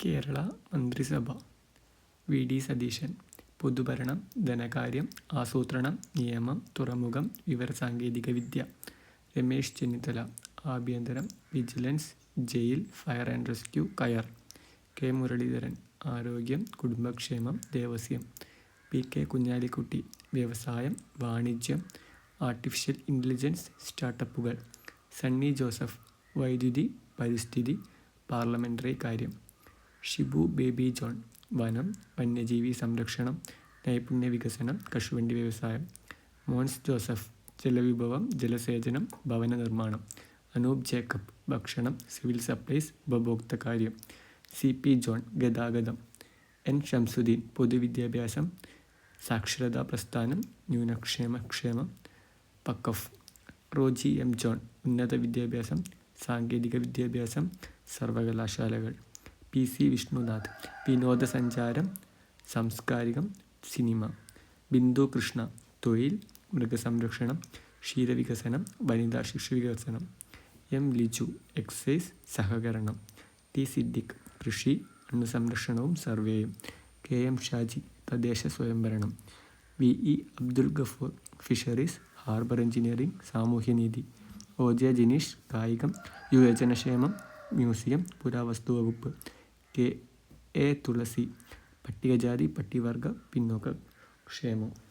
കേരള മന്ത്രിസഭ. V D Satheesan. പൊതുഭരണം, ധനകാര്യം, ആസൂത്രണം, നിയമം, തുറമുഖം, വിവരസാങ്കേതികവിദ്യ രമേശ് ചെന്നിത്തല. ആഭ്യന്തരം, vigilance, jail, fire and rescue, കയർ കെ മുരളീധരൻ. ആരോഗ്യം, കുടുംബക്ഷേമം, ദേവസ്വം പി കെ കുഞ്ഞാലിക്കുട്ടി. വ്യവസായം, വാണിജ്യം, ആർട്ടിഫിഷ്യൽ ഇൻ്റലിജൻസ്, സ്റ്റാർട്ടപ്പുകൾ സണ്ണി ജോസഫ്. വൈദ്യുതി, പരിസ്ഥിതി, പാർലമെൻ്ററി കാര്യം ഷിബു ബേബി ജോൺ. വനം, വന്യജീവി സംരക്ഷണം, നൈപുണ്യ വികസനം, കശുവണ്ടി വ്യവസായം മോൻസ് ജോസഫ്. ജലവിഭവം, ജലസേചനം, ഭവന നിർമ്മാണം അനൂപ് ജേക്കബ്. ഭക്ഷണം, സിവിൽ സപ്ലൈസ്, ഉപഭോക്തൃകാര്യം സി പി ജോൺ. ഗതാഗതം എൻ ഷംസുദ്ദീൻ. പൊതുവിദ്യാഭ്യാസം, സാക്ഷരതാ പ്രസ്ഥാനം, ന്യൂനക്ഷേമം പക്കഫ്. റോജി എം ജോൺ. ഉന്നത വിദ്യാഭ്യാസം, സാങ്കേതിക വിദ്യാഭ്യാസം, സർവകലാശാലകൾ പി സി വിഷ്ണുനാഥ്. വിനോദസഞ്ചാരം, സാംസ്കാരികം, സിനിമ ബിന്ദു കൃഷ്ണ. തൊഴിൽ, മൃഗസംരക്ഷണം, ക്ഷീരവികസനം, വനിതാ ശിശുവികസനം എം ലിജു. എക്സൈസ്, സഹകരണം ടി സിദ്ദിഖ്. കൃഷി, അണുസംരക്ഷണവും സർവേയും കെ എം ഷാജി. തദ്ദേശ സ്വയംഭരണം V E Abdul Gafoor. Fisheries, harbour engineering, സാമൂഹ്യനീതി ഒ ജെ ജിനീഷ്. കായികം, യുവജനക്ഷേമം, മ്യൂസിയം, പുരാവസ്തു വകുപ്പ് കെ എ തുളസി. പട്ടികജാതി പട്ടികവർഗ പിന്നോക്ക ക്ഷേമം.